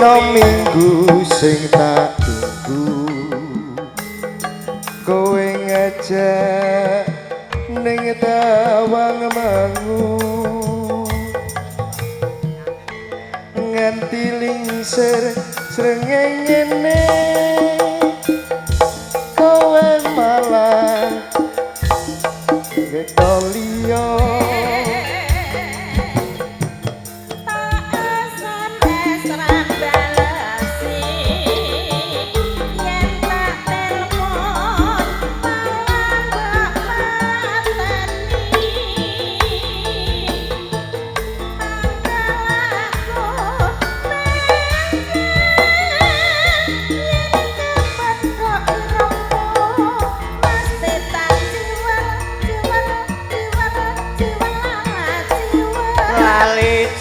Dino minggu sing tak tunggu kowe ngajak ning tawang mangu nganti lingsir srengenge kowe malah ketoliyo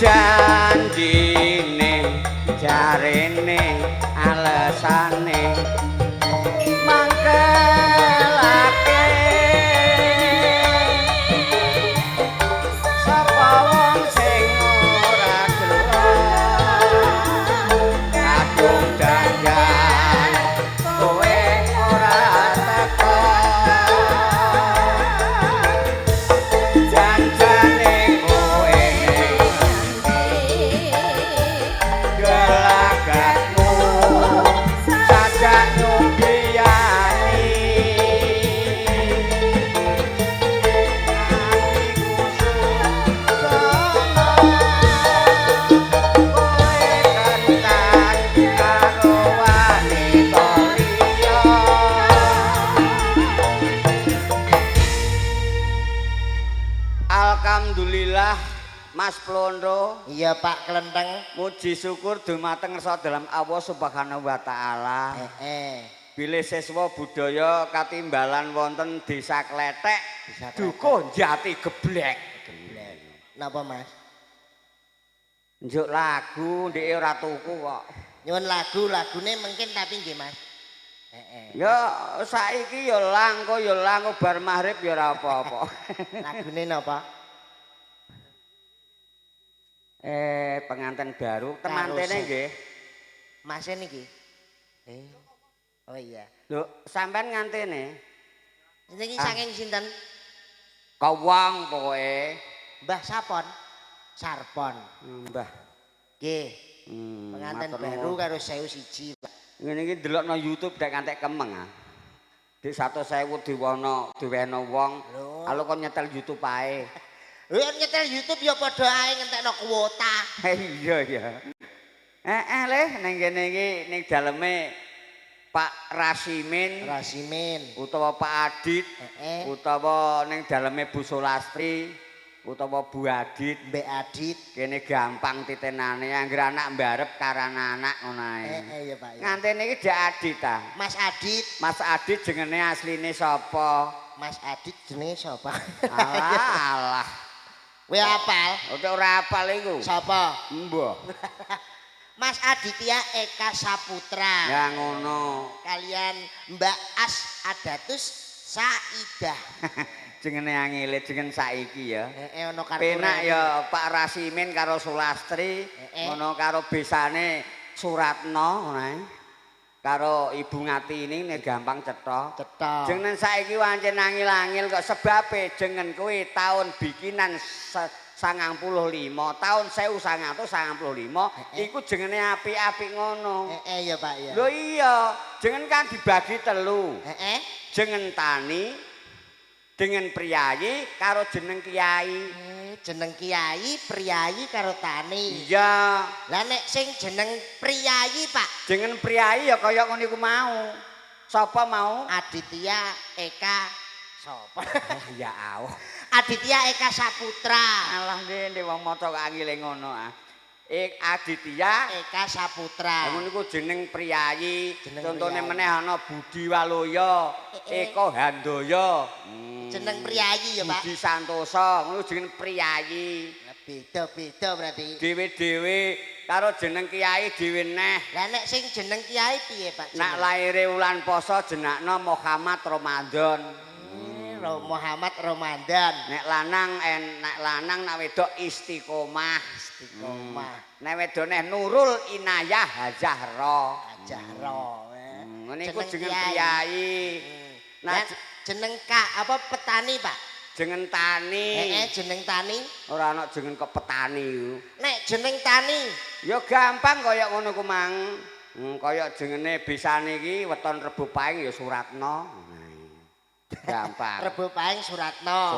janjine jarene alesane mangkelake sapa wong sing ora gelem kadung dandan kowe ora teko janjane kowe gelagatmu sajak nyubriyani Alhamdulillah Mas Plondo. Iya Pak Klenteng. Muji syukur dumateng ngersa dalam Allah Subhanahu wa taala. Bilih siswa budaya katimbalan wonten Desa Kletek, Dukuh Jati Geblek. Napa Mas? Njuk lagu ndek ora tuku kok. Nyuwun lagune mungkin tapi nggih Mas. Ya saiki ya langko bar maghrib ya ora apa-apa. Lagune napa? Pengantin baru temantene nggih. Mas niki. Oh iya. Lho, sampean ngantene? Niki saking sinten? Kawang pokoke. Mbah Sapon. Sarpon. Mbah. Nggih. Pengantin baru karo 1001, Pak. Ngene iki ndelokno YouTube dek ngantek kemeng ah. Dik 100.000 diweno wong. Kalau kon nyetel YouTube ae. Lha nyetel YouTube ya padha ae ngentekno kuota. Iya ya. Le ning kene iki ning daleme Pak Rasimin utawa Pak Adit utawa ning daleme Bu Sulastri utawa Bu Adit, Mbak Adit kene gampang titenane anggere anak mbarep karo anak ngono ae. Iya Pak. Ngantene iki Dik Adit ta. Mas Adit. Mas Adit jengene asline sapa? Mas Adit jenenge sapa? Alah. Kowe apal? Ora apal iku. Sapa? Mbah. Mas Aditya Eka Saputra. Ya ngono. Kalian Mbak As Adatus Saidah. Jengene angele jeneng saiki ya. Ono kartu. Penak ya Pak Rasimin karo Sulastri, ngono karo besane Suratno ngono ae. Karo Ibu Ngatini nek gampang cetha. Jeneng saiki wancen angil-angil kok sebabe jeneng kowe taun bikinan 95 tahun 1995 iku jengene apik-apik ngono. Iya Pak ya. Lho iya, jeneng kan dibagi telu. Jeneng tani, dengan priyayi karo jeneng kiai. Jeneng kiai, priyayi karo tani. Iya. Lah nek sing jeneng priyayi, Pak. Jeneng priyayi ya kaya ngono iku mau. Sapa mau? Aditya Eka sapa? Ya Allah. Aditya Eka Saputra. Alah ngene wong maca kok angile ngono ah. Aditya Eka Saputra. Ngono iku jeneng priyayi. Contone meneh ana Budi Waloya, Eko Handoyo. Jeneng priyayi ya, Pak. Budi Santosa, ngono jeneng priyayi. Beda-beda berarti. Dewe-dewe karo jeneng kiai dhewe neh. Lah nek sing jeneng kiai piye, Pak? Nak laire wulan poso jenakno Muhammad Ramadan. Muhammad Ramadan. Nek lanang nek wedok istiqomah. Nek wedone Nurul Inayah Hajahra. Ngene iku jeneng priyayi. Nah jeneng Kak apa petani, Pak? Jeneng tani. Jeneng tani. Ora ana jeneng kok petani iku. Nek jeneng tani ya gampang kaya ngono ku mang. Kaya jengene bisane iki weton Rebo Pahing ya Suratno. Gampang. Rebo Pahing Suratno.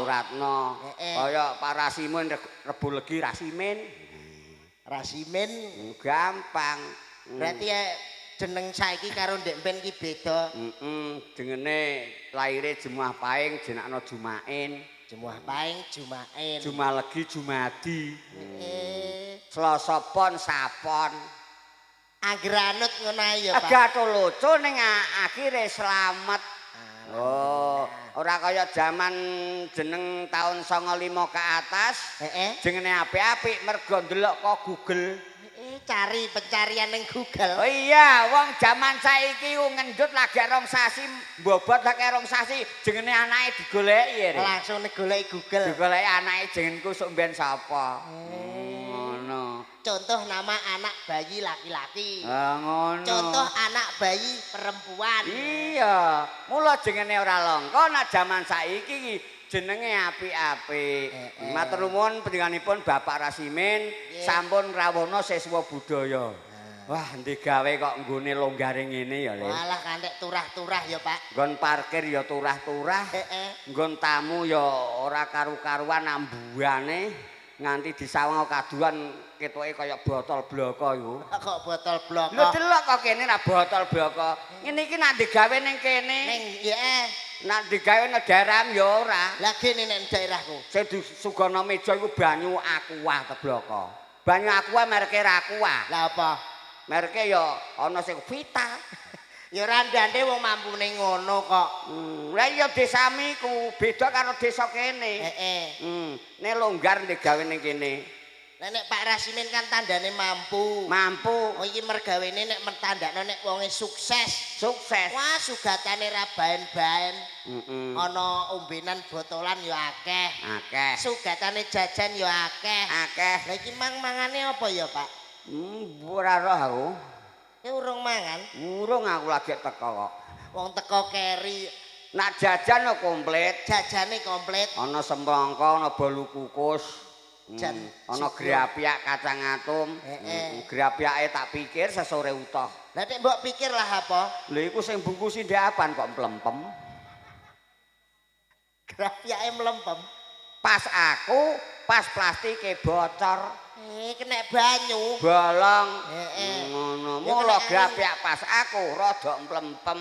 Kaya Pak Rasimin Rebo Legi Rasimin. Rasimin gampang. Berarti jeneng saiki karo ndek mben ki beda. Jengene laire Jemuah Pahing jenakno Jumain. Jemuah Pahing Jumain. Jumah Legi Jumadi. Selasa Pon Sapon. Anggeranut ngono ae ya, Pak. Agak lucu ning akhire slamet. Oh, ora kaya jaman jeneng tahun 95 ke atas. Jengene apik-apik mergo ndelok kok Google. Cari pencarian ning Google. Oh iya, wong jaman saiki ngendut lagi rong sasi, mbobot lagi rong sasi, jengene anake digoleki ya. Langsung digoleki Google. Digoleki anake jenengku sok mben sapa. Ngono. Contoh nama anak bayi laki-laki. Ngono. Contoh anak bayi perempuan. Iya, mula jengene ora langka nek jaman saiki jenenge apik-apik. Matur nuwun panjenenganipun Bapak Rasimin sampun ngrawuhna siswa budaya. Wah, ndek gawe kok nggone longgare ngene ya, Le. Walah kanthek turah-turah ya, Pak. Nggon parkir ya turah-turah. Nggon tamu ya ora karu-karuan ambuane. Nganti disawang kaduan ketuke kaya botol bloko iku. Kok botol bloko? Lho delok kok kene ra botol bloko. Ngene iki nek digawe ning kene. Ning nggih. Nek digawe ning daerah ya ora. Lah kene ning daerahku. Sing disugana meja iku banyu aqua te bloko. Banyu aqua mereke ra aqua. Lah apa? Mereke ya ana sing Vita. Ya ora ndande wong mampune ngono kok. Lah iya desami ku beda karo desa kene. Nek longgar ndek gawe ning kene. Lah nek Pak Rasimin kan tandane mampu. Mampu. Oh iki mergawene nek mentandakno nek wonge sukses. Sukses. Wah, sugatane ra baen-baen. Ana ombenan botolan ya akeh. Akeh. Sugatane jajan ya akeh. Akeh. Lah iki mangane apa ya, Pak? Ora roh aku. Urung mangan. Urung aku lagi teko kok. Wong teko keri. Nak jajan komplit. Jajane komplit. Ana semprongko, ana bolu kukus. Jan Ana grapiak kacang atum. Grapiake tak pikir sesore utuh. Lah nek mbok pikir lah apa? Lha iku sing bungkusi ndeapan kok mlempem. Grapiake mlempem. Pas pas plastike bocor. Kena banyu. Bolong. Ngono. Mula grapiak pas aku rada mlempem.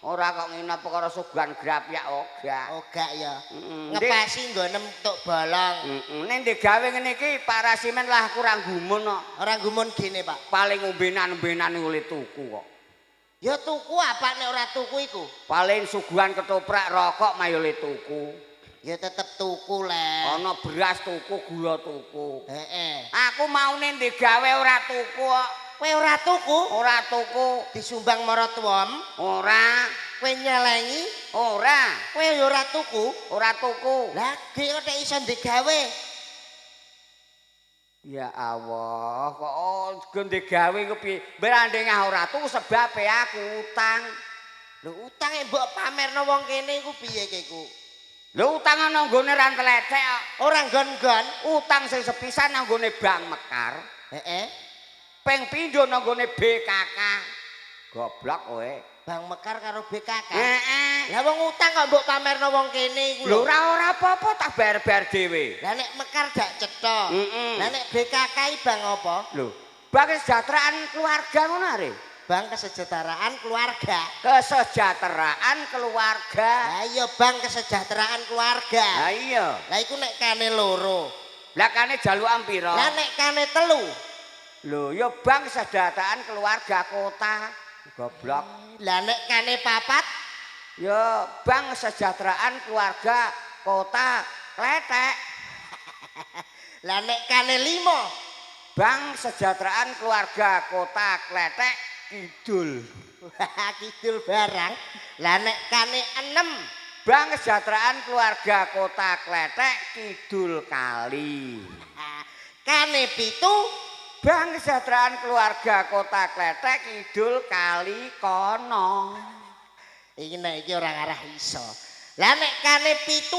Ora kok ngene perkara suguhan grapiak ogak. Ogak ya. Ngepasi nggonem tuk bolong. Nek digawe ngene iki Pak Rasimen lah kurang gumun kok. Ora gumun gene, Pak. Paling ombenan-ombenan oleh tuku kok. Ya tuku apa nek ora tuku iku? Paling suguhan ketoprak rokok mah oleh tuku. Ya tetep tuku le. Ana beras tuku, gula tuku. Aku maune digawe ora tuku kok. Kowe ora tuku? Ora tuku. Disumbang maratuwam? Ora. Kowe nyelengi? Ora. Kowe ya ora tuku? Ora tuku. Lah ge kok iso digawe? Ya Allah, kok digawe ku piye? Berandeng ora tuku sebabe aku utang. Lho utang mbok pamerno wong kene iku piye kiku? Lho utang ana nggone ra telecek kok. Ora nggon-nggon. Utang sing sepisan nang nggone Bank Mekar. Ping pindho nang nggone BKK. Goblok kowe. Bank Mekar karo BKK. Lah wong utang kok mbok pamerno wong kene iku lho. Lho ora apa-apa tak bayar-bayar dhewe. Lah nek Mekar dak cetha. Lah nek BKK i bank apa? Lho, Bank Kesejahteraan Keluarga ngono are. Bank Kesejahteraan Keluarga. Kesejahteraan Keluarga. Lah iya Bank Kesejahteraan Keluarga. Lah iya. Lah iku nek kane loro. Lah kane jalukan pira? Lah nek kane telu. Lho, ya Bank Kesejahteraan Keluarga Kota. Goblok. Lah nek kane papat? Ya Bank Kesejahteraan Keluarga Kota Kletek. Lah nek kane 5? Bank Kesejahteraan Keluarga Kota Kletek Kidul. Kidul barang. Lah nek kane 6? Bank Kesejahteraan Keluarga Kota Kletek Kidul Kali. Kane pitu Bank Kesejahteraan Keluarga Kota Kletek Kidul Kali kono. Iki nek iki ora ngarah iso. Lah nek kane 17.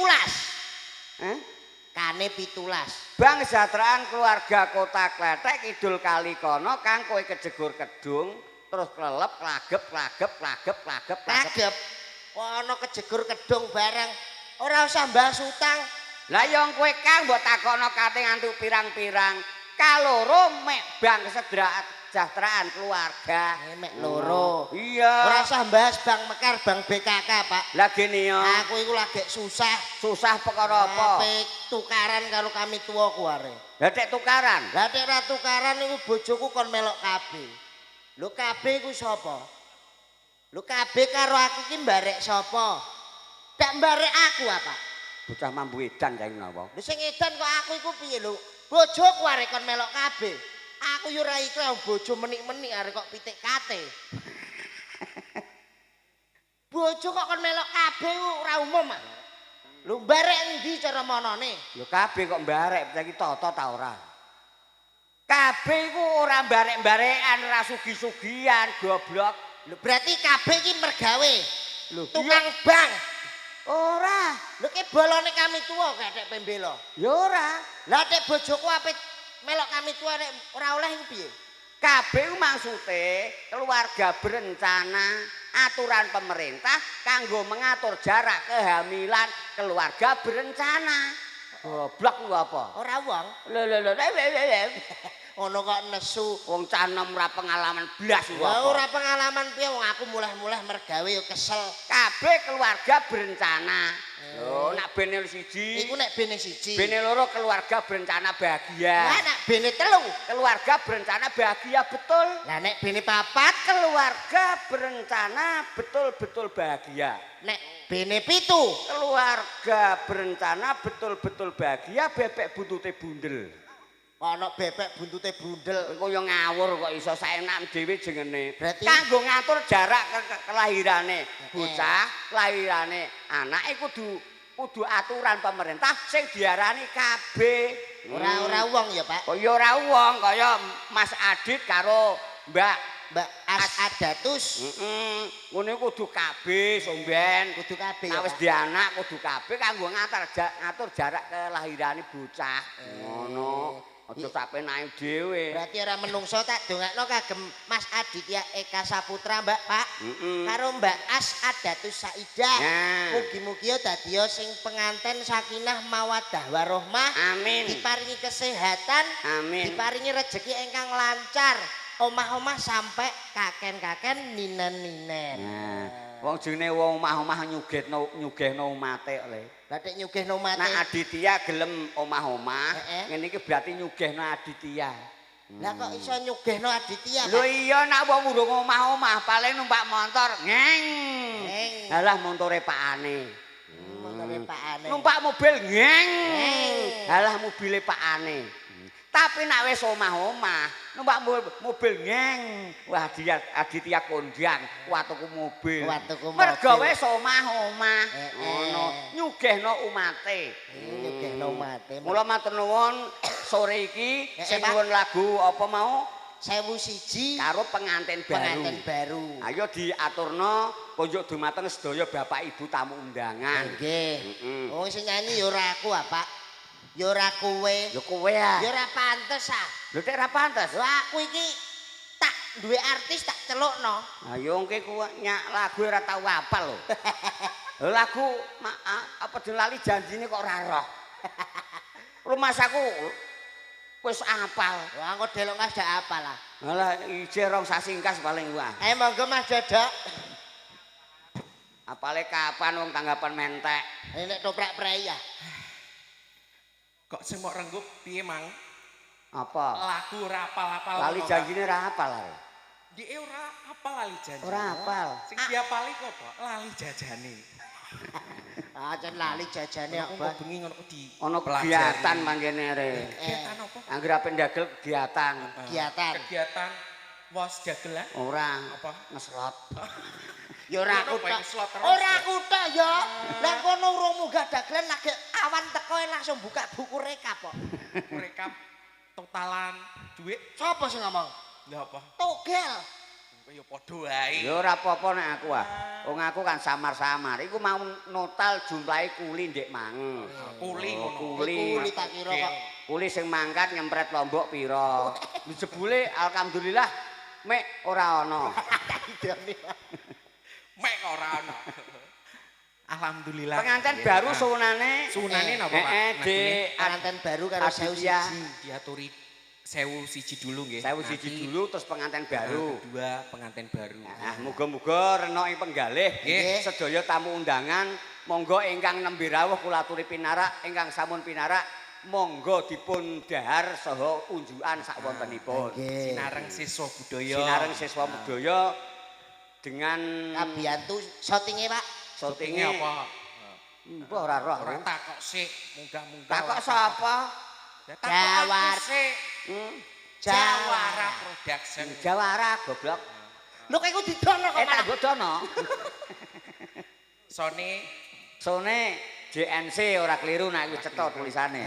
Kane 17. Bank Kesejahteraan Keluarga Kota Kletek Kidul Kali kono kang kowe kejegur kedung terus klelep klagep. Ana kejegur kedung bareng. Ora usah mbahas utang. Lah yang kowe kang mbok takono kate ngantuk pirang-pirang. Kaloro mek Bank Kesejahteraan Keluarga. Mek loro. Iya. Ora usah bahas Bank Mekar, Bank BKK, Pak. Lah gene yo. Aku iku lagi susah. Susah perkara apa? Tukaran karo kami tuwa ku are. Lah tek tukaran. Lah nek ora tukaran iku bojoku kon melok KB. Lho KB iku sapa? Lho KB karo aku ki mbarek sapa? Dak mbarek aku apa? Bocah mambu edan kae napa? Lho sing edan kok aku iku piye lho? Bojoku arek kon melok kabeh. Aku yo ora ikhlas bojo menik-menik arek kok pitik kate. Bojo kok kon melok kabeh ora umum ah. Lho mbarek endi cara monone? Lho kabeh kok mbarek saiki tata ta ora? Kabeh iku ora mbarek-mbarekan, ora sugi-sugian, goblok. Lho berarti kabeh iki mergawe. Lho Tukang bank. ora. Lho ki bolone kami tuwa gak pembela. Ya ora. Lah nek bojoku ape melok kami tuwa nek ora oleh iku piye? Kabeh maksude keluarga berencana aturan pemerintah kanggo mengatur jarak kehamilan keluarga berencana. Goblok ku apa? Ora wong. Lho. Ono kok nesu. Wong canem ora pengalaman blas ku Wah apa? ora pengalaman piye wong aku mulai-mulai mergawe yo kesel. Kabeh keluarga berencana. Lho, nak bene siji. Iku nek bene siji. Bene loro keluarga berencana bahagia. Lah nek bene telu. Keluarga berencana bahagia betul. Lah nek bene papat. Keluarga berencana betul-betul bahagia. Nek bene pitu. Keluarga berencana betul-betul bahagia bebek buntute bundel. Ana bebek buntute brundel. Kok yo ngawur kok iso saenak dhewe jengene. Berarti kanggo ngatur jarak kelahirane bocah, kelahirane anake kudu aturan pemerintah sing diarani KB. ora wong ya, Pak. Kok ya ora wong kaya Mas Adit karo Mbak Adatus. Ngono kudu KB somben. Kudu kabeh ya. Wis di anak kudu KB kanggo ngatur jarak kelahirane bocah. Ngono. Aja sampe naik dhewe. Berarti ora menungso tak dongakno kagem Mas Aditya Eka Saputra, Mbak, Pak. Karo Mbak As Adatus Saidah. Mugi-mugi dadi sing penganten sakinah mawaddah warohmah. Amin. Diparingi kesehatan, Amin. diparingi rezeki ingkang lancar. Omah-omah sampai kaken-kaken ninen-ninen. Nah, wong jenenge wong omah-omah nyugihno umate le. Lah nek nyugihno umate. Nah Aditya gelem omah-omah, ngene iki berarti nyugihno Aditya. Lah kok iso nyugihno Aditya? Lho iya nak wong urung omah-omah paling numpak motor ngeng. Halah montore pakane. Montore pakane. Numpak mobil ngeng. Halah mobile pakane. Tapi nak wis omah-omah, numpak mobil ngeng. Wah dia Aditya kondang, watuku mobil. Mergo wis omah-omah. Ngono, nyugihno umate. Nyugihno umate. Mula matur nuwun sore iki sing nuwun lagu apa mau? 1001 karo pengantin baru. Ayo diaturno konjuk dumateng sedaya Bapak Ibu tamu undangan. Nggih. Wong sing nyanyi ya ora aku, Pak. Ya ora kowe. Ya kowe ah. Ya ora pantes ah. Lho tek ora pantes. Lho aku iki tak duwe artis tak celukno. Ha yo engke ku nyak lagu ora tau apal lho. Lho lagu apa dilali janjine kok ora roh. Rumah aku wis apal. Wah engko delok Mas dak apal lah. Alah ije rong sasingkas paling wah. Monggo Mas Dodok. Apale kapan wong tanggapan mentek. Nek toprak prei ya. Kok sing mok renggup piye mang? Apa? Lagu ora apal-apal. Lali janjine ora apal are. Ndike ora apal lali janji. Ora apal. Sing diapali kok apa? Lali jajane. Aja lali jajane kok bengi ngono di. Ono kegiatan mangkene re. Kegiatan apa? Angger ape ndagel kegiatan. Kegiatan. Kegiatan was dagelan? Ora. Apa? Ngeslot. Ya ora kutok. Ora kutok ya. Lah kono urung munggah dagelan lagi awan teko langsung buka buku rekap kok. Rekap totalan duit. Sopo sing ngomong? Lah apa? Togel. Ya padha wae. Ya ora apa-apa nek aku ah. Wong aku kan samar-samar. Iku mau notal jumlahe kuli ndek mang. Kuli ngono. Kuli tak kira kok. Kuli sing mangkat nyempret lombok pira. Jebule alhamdulillah mek ora ana. Mek ora ana. Alhamdulillah. Pengantin baru sunane napa Pak? Pengantin baru karo sewu siji. Diaturi sewu siji dulu nggih. Sewu siji dulu terus pengantin baru. Kedua pengantin baru. Nah, muga-muga renoki penggalih sedaya tamu undangan monggo ingkang nembe rawuh kula aturi pinarak, ingkang sampun pinarak monggo dipun dahar saha unjukan sakwontenipun. Sinareng siswa budaya. Sinareng siswa budaya dengan Kabiyantu syutinge Pak. syutinge apa? Mbah ora roh. Ora takok sik, munggah-munggah. Takok sapa? Jawara sik. Jawara Production. Jawara goblok. Lho kok iku didono kok Tak godono. Sone JNC ora keliru nek iku cetha tulisane.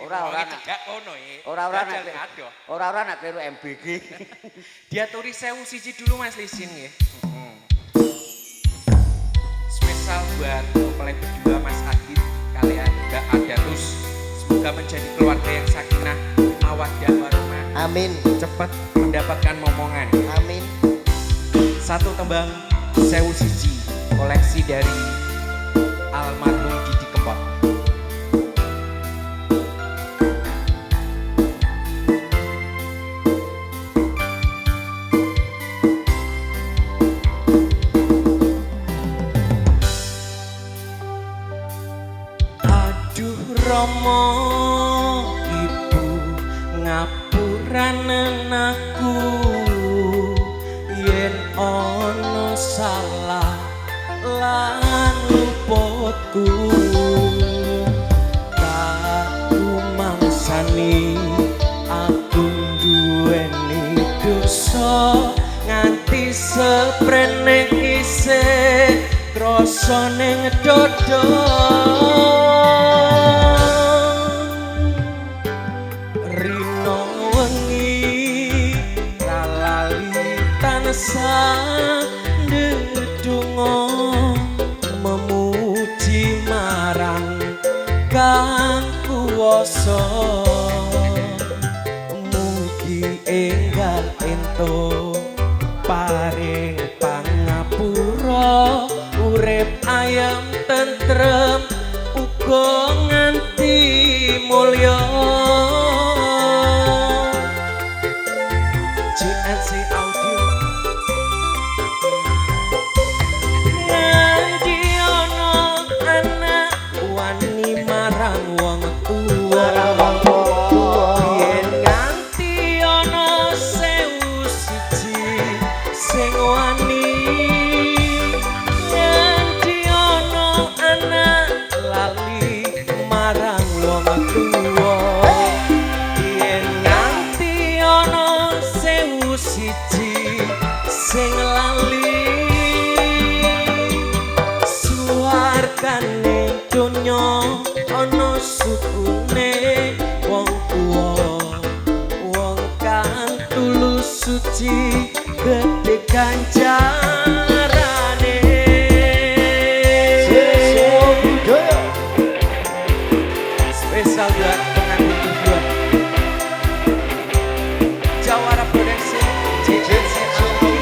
Ora tidak kono ya. Ora nek keliru MBG. Diaturi sewu siji dulu Mas Lisin nggih. Spesial buat mempelai berdua Mas Adit kalian Mbak Adatus. Semoga menjadi keluarga yang sakinah, mawaddah warahmah. Amin. Cepat mendapatkan momongan. Amin. Satu tembang sewu siji koleksi dari almarhum Didi Kempot. Aduh Romo ibu ngapuranen aku yen ana salah lan luputku tak mangsani aku duweni dosa nganti seprene isih krasa ning dodo rino wengi lalali tansah ndedonga memuji marang kang kuwasa mugi enggal ento paring pangapura urip ayam tentrem uga nganti mulya JNC Audio nganti ana anak wani marang wong tuwa yen nganti ana sewu siji sing wani nganti ana anak lali marang wong tuwa yen nganti ana sewu siji sing lali suwargane donya ana sukune wong tuwa wong kang tulus suci gedhe ganjarane spesial buat pengantin berdua Jawara Production JNC Audio.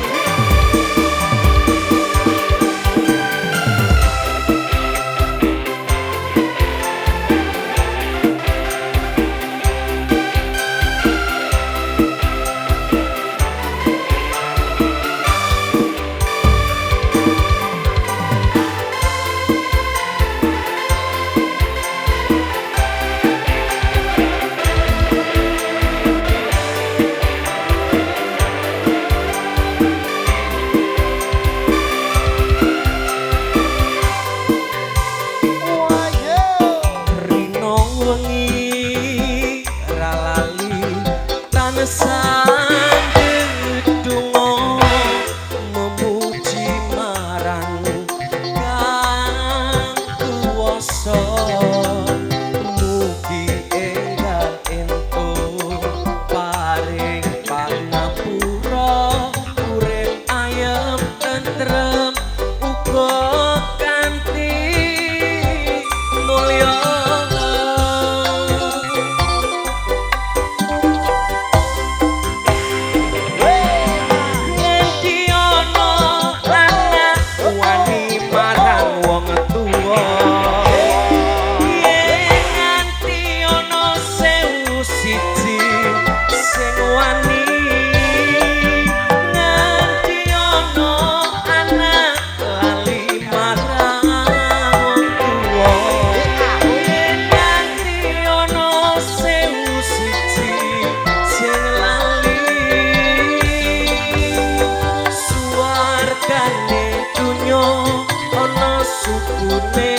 ana sukune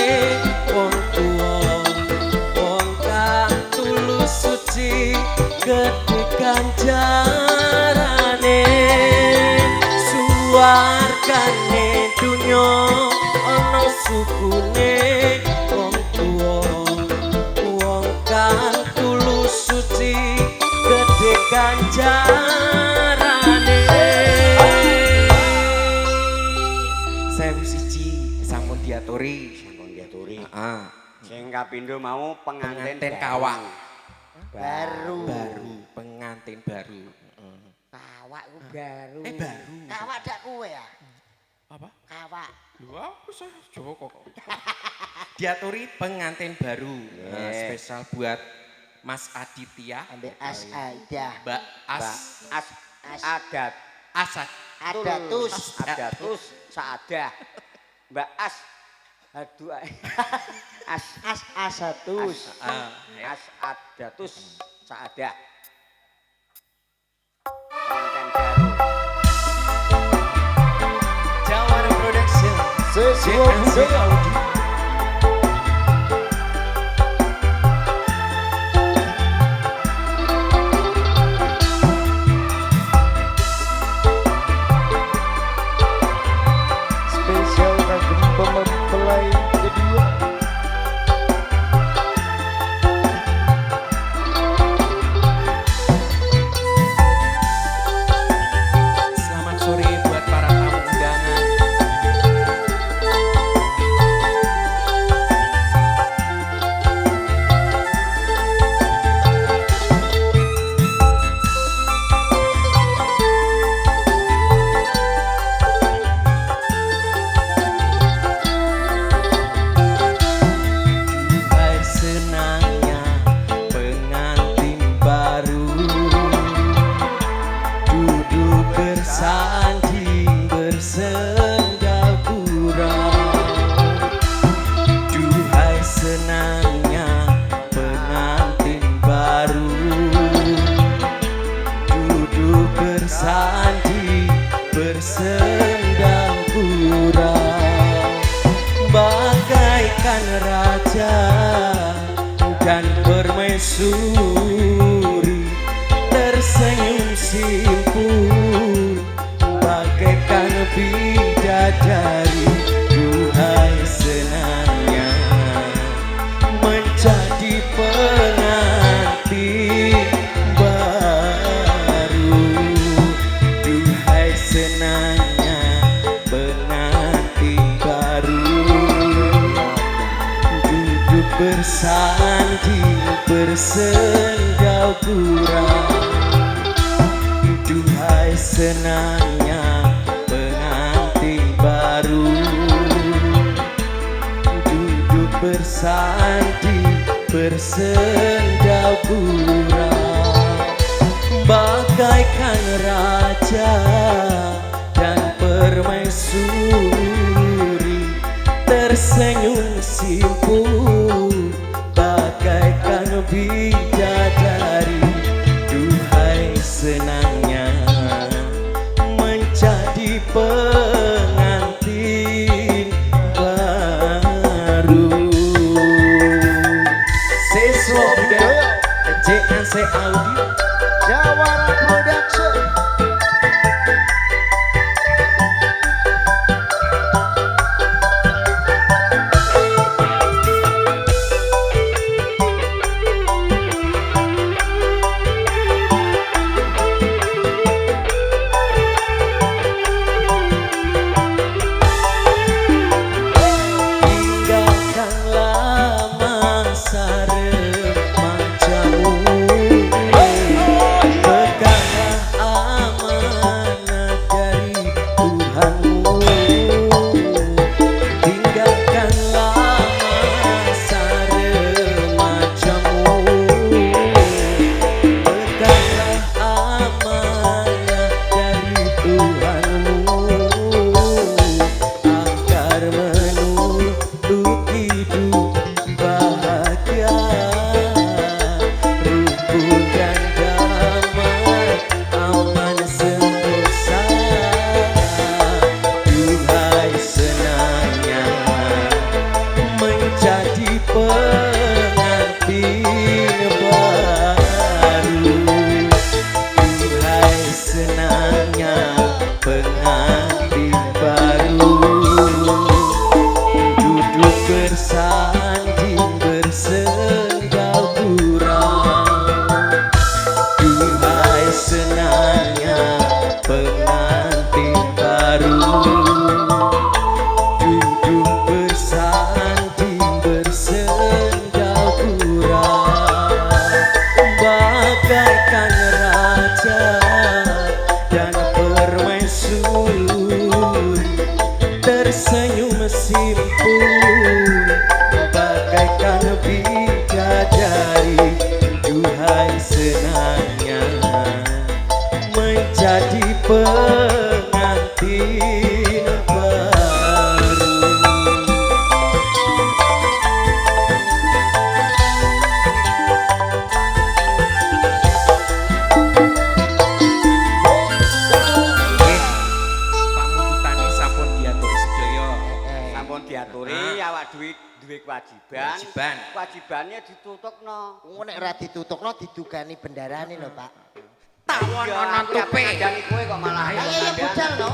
wong tuwa wong kang tulus suci gedhe ganjarane suwargane dunya ana sukune wong tuwa wong kang tulus suci gedhe ganjarane. Sewu siji sampun diaturi. Sing kapindho mau pengantin kawak baru. Pengantin baru. Kawak ku baru. Baru. Kawak dak kowe ya? Apa? Kawak. Lho aku saya Joko kok. Diaturi pengantin baru. Nah, spesial buat Mas Aditya Ambek As Aidah. Mbak As Adat Asad Adatus. Adatus Saadah Mbak As aduh Asatus. As Adatus Saadah pengantin baru Jawara Production Sesuatu Audio. spesial kagem pemempelai kedua. Selamat sore buat para tamu undangan. Duhai senangnya pengantin baru duduk bersanding bersendal gurau. Duhai senangnya pengantin baru duduk bersanding bersendal gurau. Bagaikan raja dan permaisuri tersenyum simpul bagaikan bidadari. Duhai senangnya menjadi pengantin baru. Duhai senangnya pengantin baru duduk bersanding bersendal gurau. Duhai senangnya pengantin baru duduk bersanding bersendal gurau. Bagaikan raja dan permaisuri tersenyum simpul bagaikan bidadari. Duhai senangnya menjadi pengantin baru. Siswa budaya JNC Audio Jawara Production. tinggalkanlah masa remajamu tersenyum simpul bagaikan bidadari. Duhai senangnya menjadi pengantin baru. Pamututane sampun diatur sedaya. Sampun diaturi awak duwe kewajiban. Kewajibannya ditutukno. Nek ora ditutukno didugani bendarane lho, Pak. Tawon ana tupe. Ngandani kowe kok malah ayo. Ya budal no.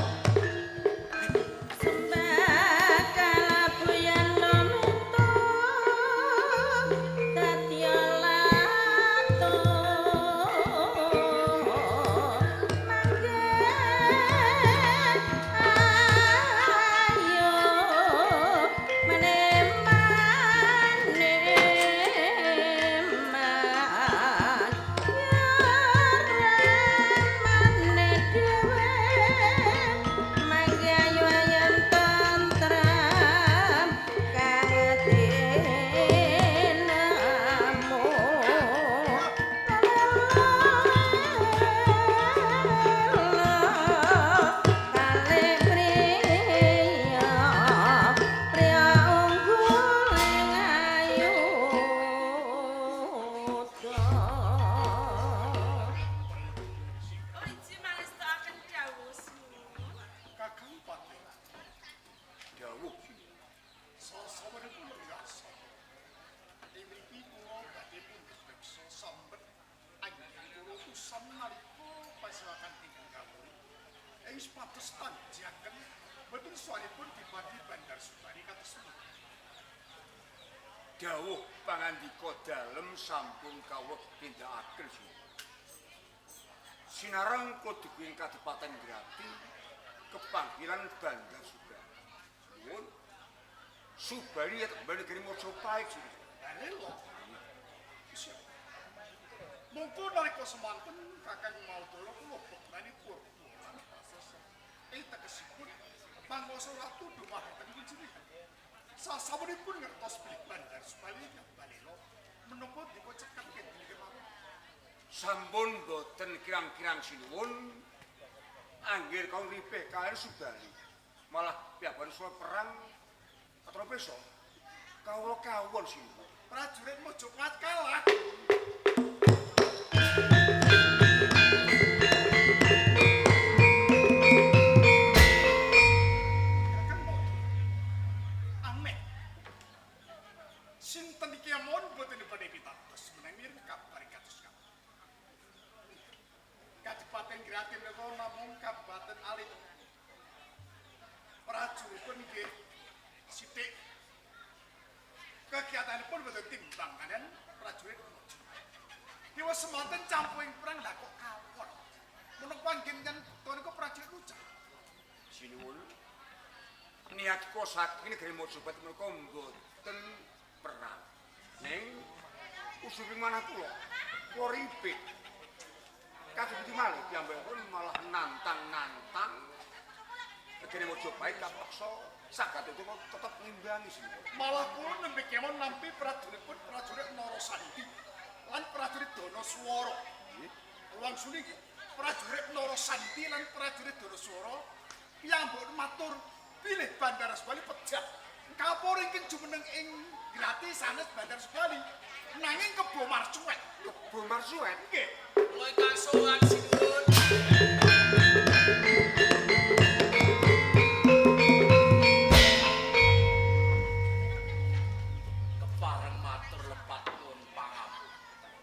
Dawuh pangandika dalem sampun kawruh tindakaken sinareng kodukuing Kadipaten Grati kepanggilan Bandar Subali. Nuwun Subali ya kembali negeri Mojopahit. Lho. Monggo nalika semanten Kakang Maudolo kula bektanipun. Tegesipun pangwasa ratu dumateng panjenengan. Sasampunipun ngertos bilih Bandar Subali Balela menapa dipun cekap kenging kemawon. Sampun boten kirang-kirang sinuwun anggir kaum ripeh kae Subali. Malah piyambak suwe perang atau besok kawula kawon sinuwun. Prajurit Mojopahit kalah. Sinten iki amon boten badhe pitados menawi kabar kados kapan. Kadipaten Grati menika namung kabupaten alit. Prajuritipun nggih sithik. Kegiatanipun boten timbang kanen prajurit. Dewa semanten campuring perang lha kok kawon. Menapa nggih menika prajurit lucah. Sinuwun niat kula saking negeri Mojopahit menika mboten perang. Ning usuping manah kula ripik. Kadung malih piyambakipun malah nantang-nantang negeri Mojopahit kapeksa saged itu tetep ngimbangi sinuwun. Malah kula nembe kemawon nampi prajuritipun prajurit Narasandi lan prajurit Danaswara. Langsung iki prajurit Narasandi lan prajurit Danaswara piyambak matur pilih Bandar Subali pejah. Kapolri ingkang jumeneng ing Grati sanes Bandar Subali. Nanging Kebo Marcuet. Kebo Marcuet Nggih. Mulai kasuhan sinuwun. Kepareng matur lepat nuwun pangapunten.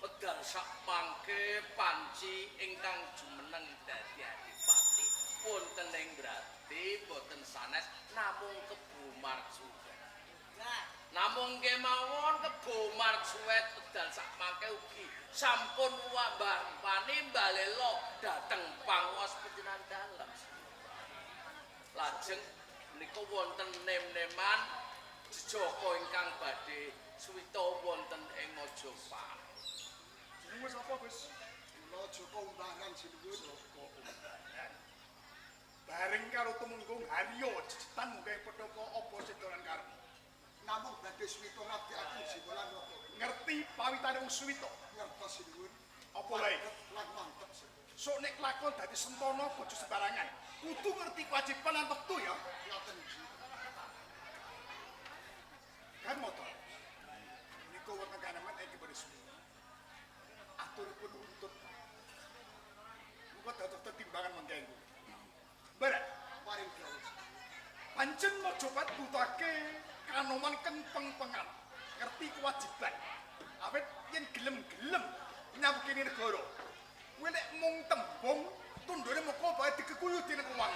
Pedang sak mangke panci ingkang jumeneng dadi adipati wonten ing Grati boten sanes namung Kebo Marcuet. Namung kemawon Kebo Marcuet pedal sak mangke ugi sampun wampani Balela dhateng pangwas panjenengan dalem. Lajeng menika wonten nem-neman jejaka ingkang badhe suwita wonten ing Mojopahit. Jenengmu sapa, Gus? Kula Joko Umbaran sinuwun. Joko Umbaran. bareng karo tumenggung Haryo jejetan muga padha apa sedolan karepmu. Namung badhe swita ngabdi aku simbolan apa? Ngerti pawitane wong swita. Ngertos sinuwun. Apa wae? Lan mantep sih. Sok nek lakon dadi sentana bojo sembarangan. Kudu ngerti kewajiban lan wektu ya. Ngoten. Kan moto. Niku wonten kaneman iki bodhe swita. Aturipun untut. Muga dados timbangan mengganggu. Barat, paring jauh. Pancen Mojopat butuhake kanoman kempeng-pengan, ngerti kewajiban. Awet yen gelem-gelem nyamkini negara. Kuwi nek mung tembung, tundhone moko bae digekuyu dening wong.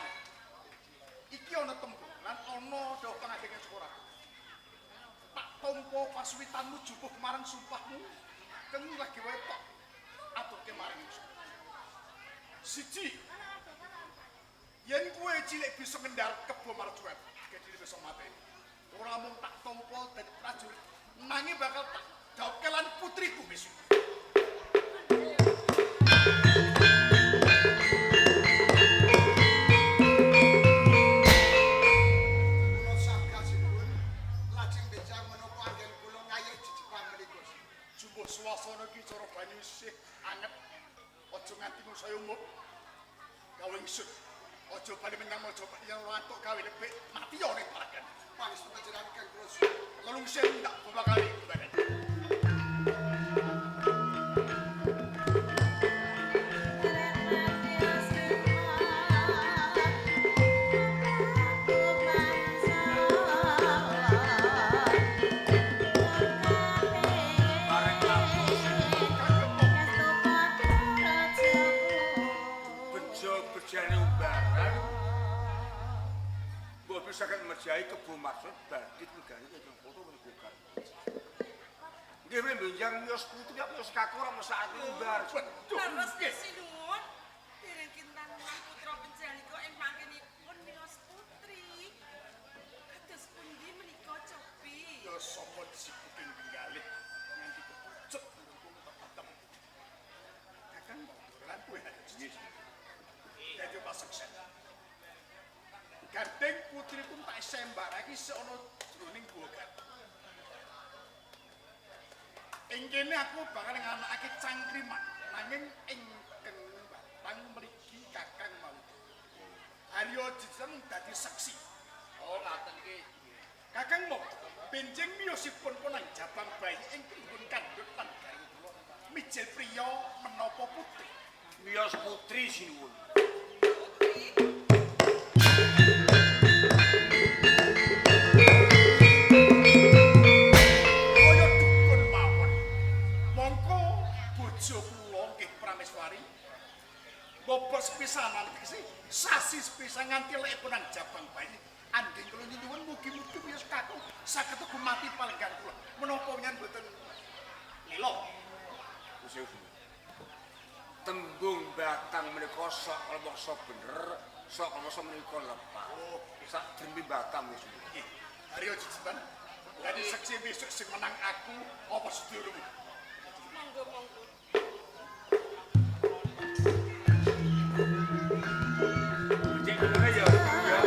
Iki ana tembung lan ana dawuh pangandikan sekolah. Tak tampa pasuwitanmu jupuh marang sumpahmu, keng lagi wae tok aturke marang ingsun. Siji, yen kowe cilik bisa ngendar kebo marjuan, gedine bisa mati. Ora mung tak tampa dadi prajurit, nanging bakal tak dawuhke lan putriku besok. Kula sagah sinuwun, lajeng becak menapa anggen kula ngayuh jejepan menika. Jumbuh swasana iki cara banyu isih anget. Aja nganti saya umum. Gawe ingsun. Aja bali menyang Mojopat yen ora antuk gawe lebih mati yo ning paragan. Panis panjenengan kang kula suwun. Lelung sing ndak babakali badan. Bejane umbaran mbok bisa kan merjai kebo maksud badit negane kaya foto menikukan. Nggih benjang yos putri apa yos kakor apa saat umbar. Terus sinuwun dereng kintan putra penjaliko ing mangkenipun miyos putri. Kados pundi menika cobi? Ya sapa disipuking pinggalih nganti kepucuk ndukung tetep. Kakang lan kowe nggih. Dadi pasuksen. Gandeng putri pun tak sembarake seana jroning bogat. Ing kene aku bakal nganakake cangkriman nanging ingkang batang mriki kakang mau. Haryo jejem dadi saksi. Oh, ngaten iki. Kakang mau benjing miyosipun punang jabang bayi ing pun kandhut lan garwa kula. Mijil priya menapa putri. Miyos putri sinuwun. Kaya dukun mawon. Mongko bojo kula nggih prameswari. Bobot sepisanan tegese sasi sepisan nganti lekipun nang jabang bayi. Andeng kula nyuwun mugi-mugi wis kakung saged mati palenggan kula. Menapa nyen boten lila. Tembung batang menika sok kelmokso bener, sok kelmokso menika lepas. Sak dremi batang wis. Nggih. Haryo jejeban. Dadi seksi besok sing menang aku apa sedulurmu? Monggo. Cek bener ya. Ya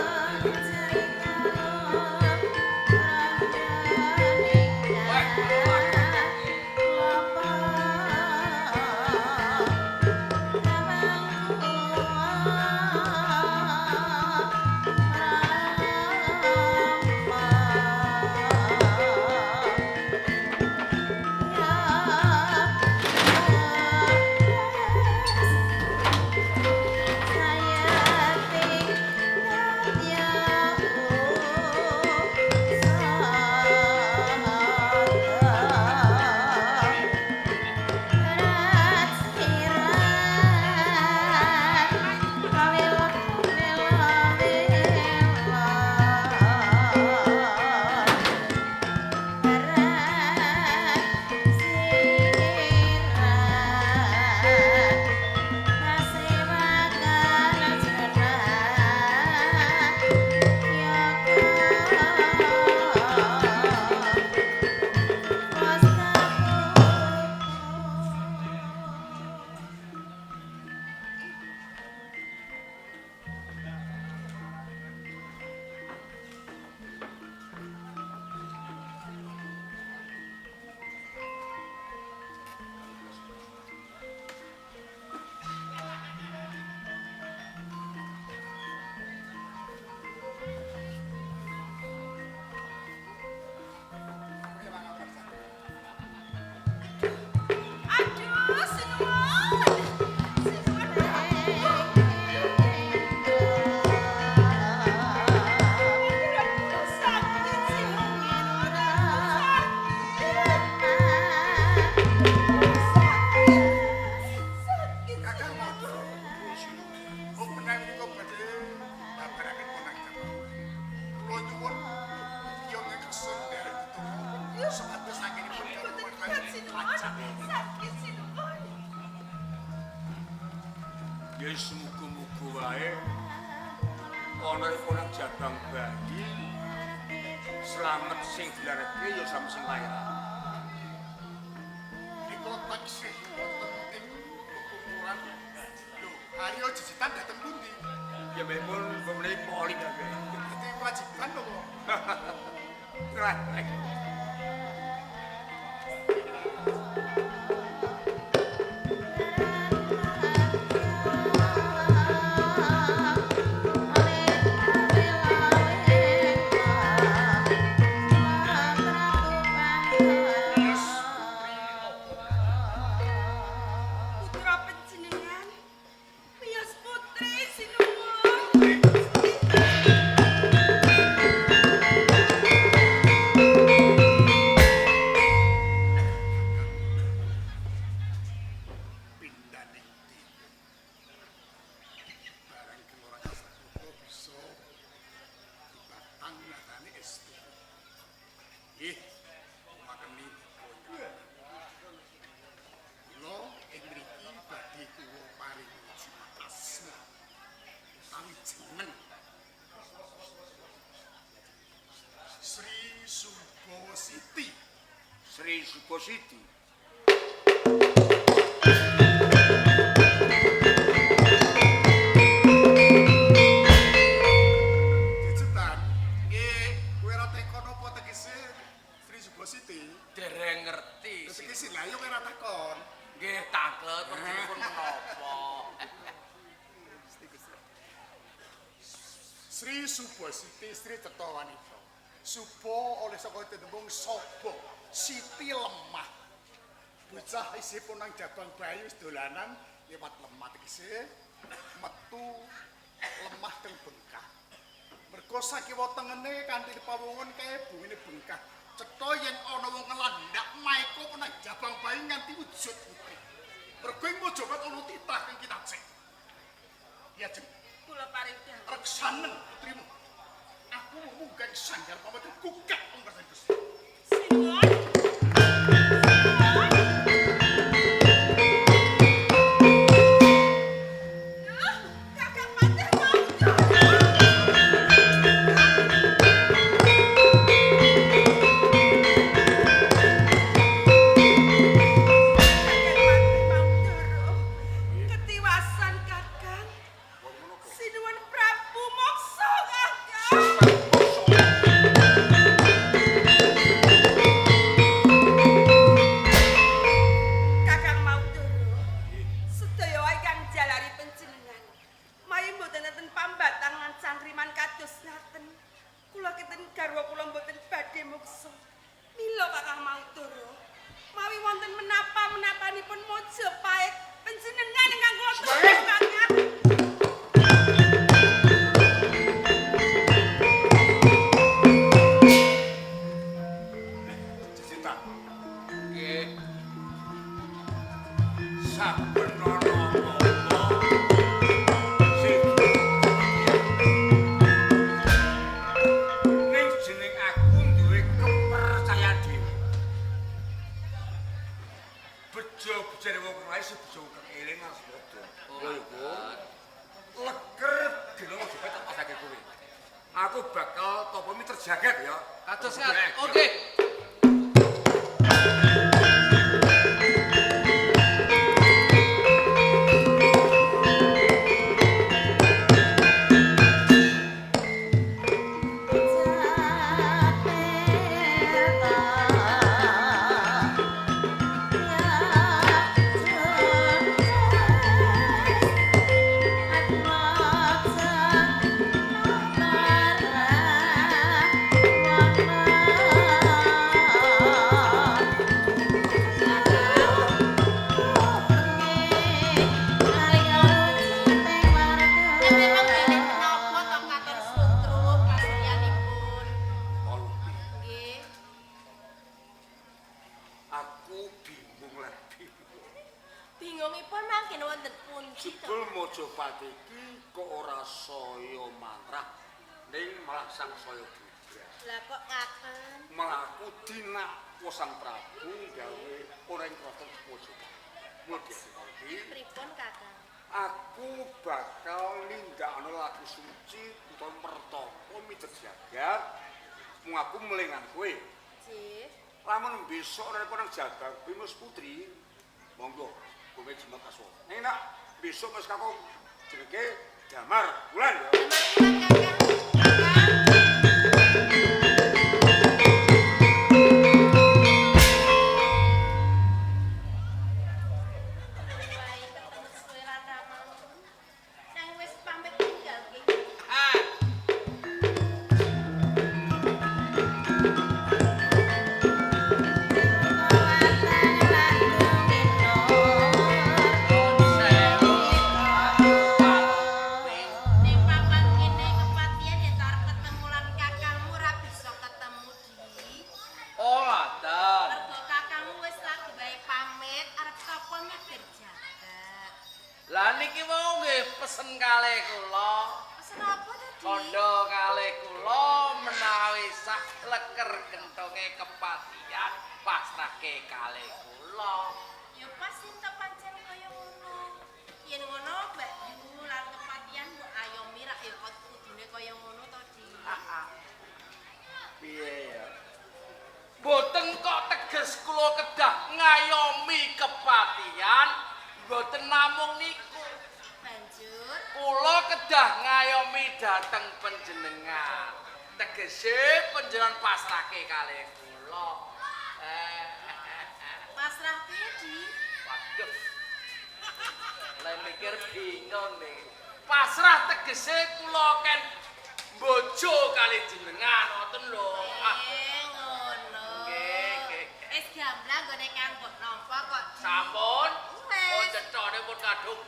Wis muga-muga wae ana iku nang Jabang Bayi slamet sing dilareke ya sampe sing layak. Iko taksih wonten ing ukuran. Lho, Aryo jejitan dateng pundi? Ya mepun pemene poli gawe. Dadi kewajiban lho kok. Krek. Putra panjenengan miyos putri sinuwun. Pindaning dina. Barang kelurahan Sakuto bisa dibatang natane estu. Ih, makeni kula ing mriki badhe kula paring asma utawi jeneng Sri Subositi. Sri Subositi. Dicetan, nggih, kowe ora tekon apa tegese Sri Subositi? Dereng ngerti. Tegese lha yo kowe ora takon. Nggih taklet pun menapa. Sri Subositi Sri Cetha Wanita. Subo oleh saka tembung sobo, siti lemah. Bocah isipun nang Jabang Bayi wis dolanan liwat lemah tegese metu lemah teng bengkah. Mergo sakiwa tengene kanthi pawongan kae bumine bengkah. Cetha yen ana wong ngelandak maiko nang Jabang Bayi nganti wujud putri. Mergo ing mojopat ana titah kang kinacek. Ya jeng, Kula paring dawuh. reksanen putrimu. Aku munggah sanggar pamit kukak wong Gusti. Sinuwun. Kakang Matur ketiwasan kakang. Sinuwun Prabu Moksa kakang. Kakang Maudoro, sedaya ingkang jalari panjenengan. Mawi mboten enten pambatangan cangkriman kados ngaten. Kula kinten garwa kula mboten badhe muksa. Mila Kakang Maudoro, mawi wonten menapa-menapanipun Majapahit panjenengan ingkang kula tuju kakang. Cecita. Nggih. Saben ana apa sing ning jeneng aku duwe kepercayaan dhewe. Bejo-bejane wong lain sing bejo keeling harus bodoh. Lho iku. Leker dina Majapahit tak pasake kowe. Aku bakal topomi terjagat ya. Kados ngaten. Oke. Aku bingung lagi. Bingungipun mangken wonten pundi to? Jebul Mojopati iki kok ora saya mantrah ning malah sang saya bubras. Lah kok ngaten? Melaku dinakwa Sang Prabu gawe ora ing kraton Mojopati. Mudi iki Pripun Kakang? aku bakal nindakno lagu suci utawa mertapa mitet jagat mung aku melengan kowe. Nggih. Lamun besok ora nang jagat Bimus Putri, monggo kowe jimat aso. Nek nak besok wis kakung jenenge Damar Wulan ya. Damar Wulan Kakang. Lah niki mau nggih pesen kalih kula. Pesen apa tadi? Kandha kalih kula menawi sak leker genthonge kepatihan pasrahke kalih kula. Ya pas entuk pancen kaya ngono. Yen ngono Mbak Yu lan kepatihan mbok ayomi rak ya kudune kaya ngono to, Di. Piye ya? Boten kok teges kula kedah ngayomi kepatihan, boten namung niku. Banjur Kula kedah ngayomi dhateng panjenengan. Tegese panjenengan pasrahke kalih kula. pasrah piye, Di? Waduh. Lah mikir bingung nih. Pasrah tegese kula ken bojo kalih jenengan ngoten lho. Ngono. Nggih, nggih. Wis gamblang gone kanggo nampa kok. Di. Sampun. Wes. Oh cetone pun kadung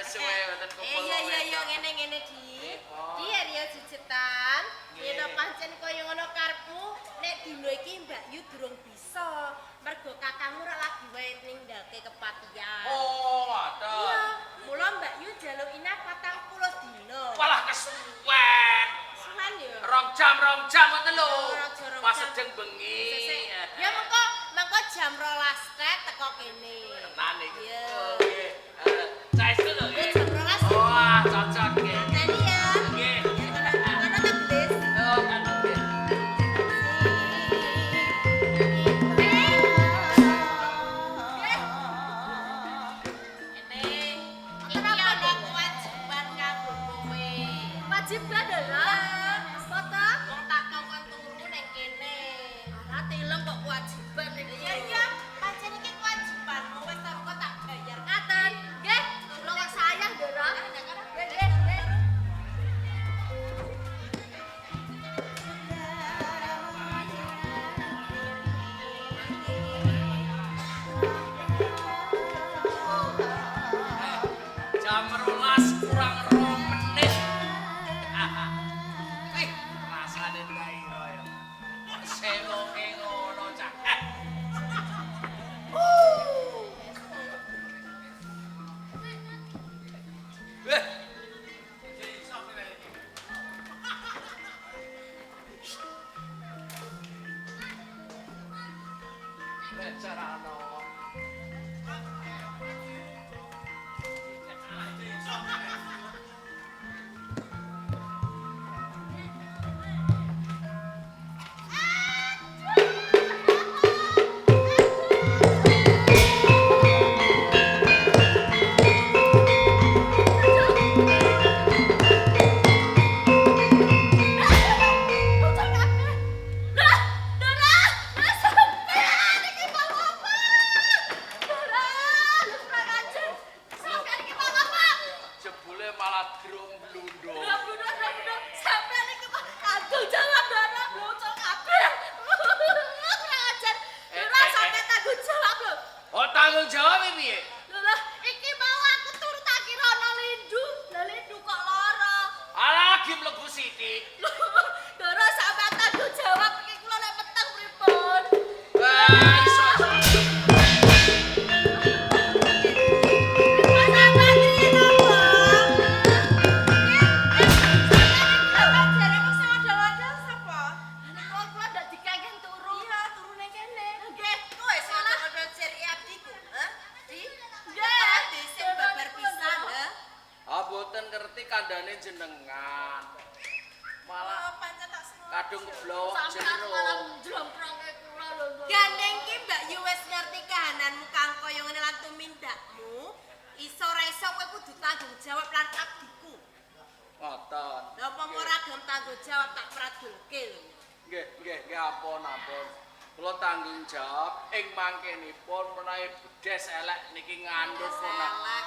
suwe wonten kumpul. Iya ngene Di. Di ya jejetan. Yen pancen kaya ngono karepmu, nek dina iki Mbak Yu durung bisa. Mergo kakangmu ora lagi wae nindakake kepatihan. Oh, Iya, waduh. mula Mbak Yu njaluk inap 40 dina. Walah kesuwen. Suwen ya. 2 jam ngoten lho. Rong jam. Pas sedeng bengi. Ya mengko jam 12 teko kene. Tenan iki. Iya. Oh, nggih. Saestu lho nggih. Jam 12. Wah, cocok nggih. Tadi ya. Nggih. Ngono ta, Glis? Oh, kan nggih. Kewajiban adalah foto wong tak kongkon turu ning kene. Ora tilem kok kewajiban ning kene. Iya, pancen iki kewajibanmu wis kok tak bayar. Ngaten. Nggih, kula kok sayang, Ndoro. Nggih. Jam 12 kurang 2 menit. Wih, rasane ndaira ya. Sewoke ngono cah. Weh. Becarano. Jebule malah drum blundo. Oh, tanggung jawab piye? Ala lagi mlebu sithik. Iso. kandhane jenengan. Malah pancen tak seneng. kadung keblowok jero. Gandeng ki Mbak Yu wis ngerti kahananmu kang kaya ngene lan tumindakmu. Iso ora iso kowe kudu tanggung jawab lan abdiku. Ngoten. Lah apa ora gelem tanggung jawab tak pradulke lho. Nggih, ampun. Kula tanggung jawab ing mangkenipun menawi bedes elek niki ngandhut Bedes elek.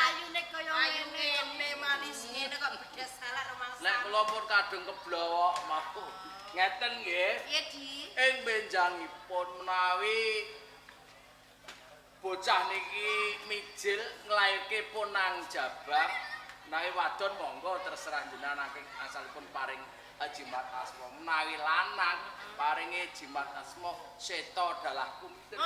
Ayune kaya ngene manis ngene kok bedes elek rumangsa. Nek kula pun kadung keblowok mau. Ngeten nggih. Piye, Di? Ing benjangipun menawi bocah niki mijil nglairke punang jabang, menawi wadon monggo terserah jenengan asalipun paring jimat asma. Menawi lanang paringi jimat asma seta dalah kumitir.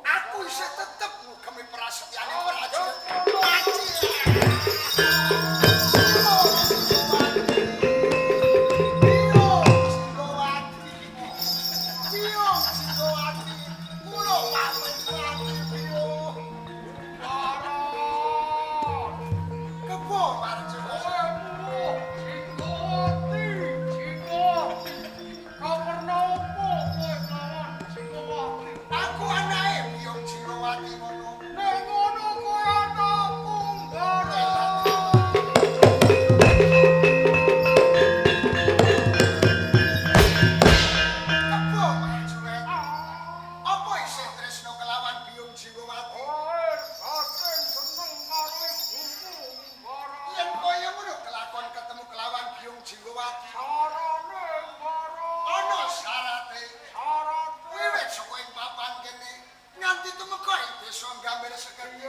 Aku isih tetep ngugemi prasetyane prajurit. Sukmawati. Ana syarate. Wiwit saka ing papan kene nganti tumeka ing desa Gambir Sekerti.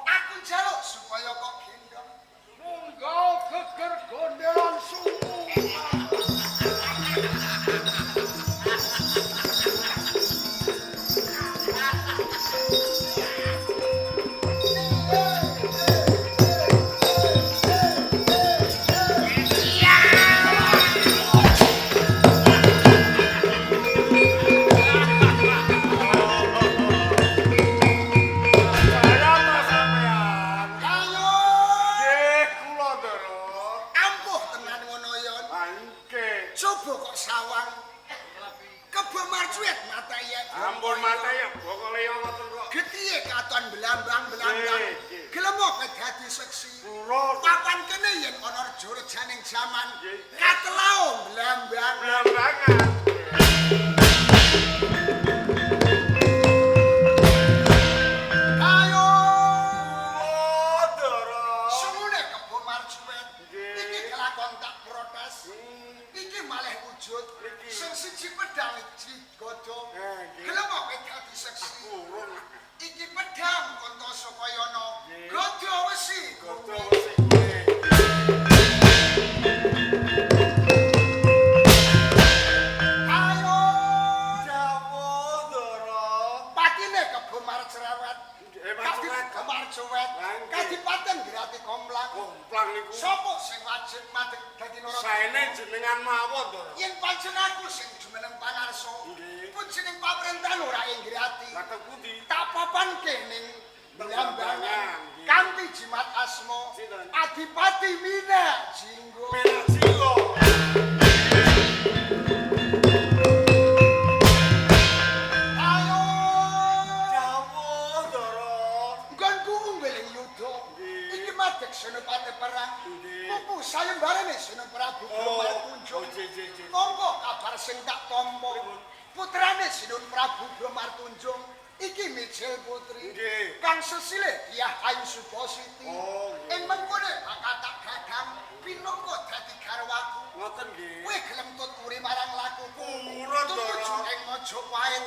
Aku njaluk supaya kok gendong. Monggo geger gondelan suku. Ampun mate ya bokole yo ngoten kok. Getihe katon belambang-belambang. Gelemo dadi seksi. Papan kene yen ana reja rejaning jaman. Katelao belambang. Belambangan. Ayo. Doro. Sumune kebo marjuet. Iki kelakon tak protes. Iki malih wujud. Sing siji pedang iki godhong. Gelemo dadi seksi. Iki pedang konto Sukayana. Godhong wesi. Ayo. Jawo Doro. Patine kebo marcerewet. Marjuet. Marjuet. Kadipaten Grati Komplang. Komplang niku. Sopo sing wajib mati dadi Narada? Saene jenengan mawon Doro. Yen pancen aku sing jumeneng pangarsa, pujining pamrentahan ora ing Grati. Lah teng pundi? Tak papanke ning Belambangan kanthi jimat asma Adipati Mina Jinggo. Menak Jinggo. Ayo. Jawo Doro. Nggonku ungguling yudha. Iki madeg senopati perang. Pupu sayembarane Sena Prabu Martunjung. Monggo kabar sing tak tampa. Putrane Sinun Prabu Martunjung iki Mijil Putri. Kang sesilih Dyah Ayu Subasiti. Ing mengkone bakal tak gadhang pinangka dadi garwaku. Ngoten nggih. Kowe gelem tuturi marang lakuku. Urut, Doro. Tumuju ing Majapahit.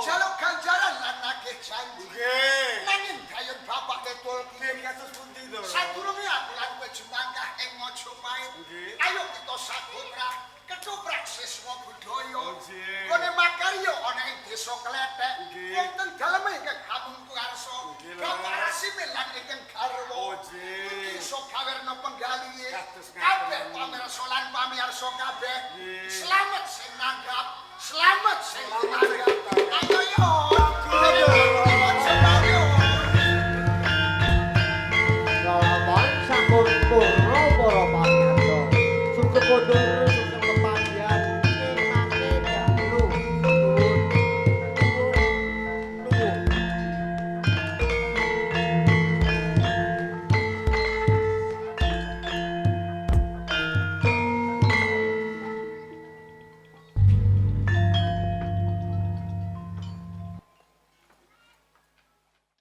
Jaluk ganjaran lan nagih janji. Nggih. Nanging gayun bapak tetul Nggih kados pundi Doro? sadurunge aku lan kowe jumangkah ing Majapahit. Ayo kita sagotra ketoprak siswa budaya. Kone makarya ana ing desa Kletek. Wonten daleme ingkang kamungkarsa. Bapak Rasime lan ingkang garwa. Iki iso gawerna penggalihe. Kabeh pamirsa lan pamirsa kabeh. Slamet sing nanggap, slamet sing nanggap. Ayo yo. Lolopon sampun purna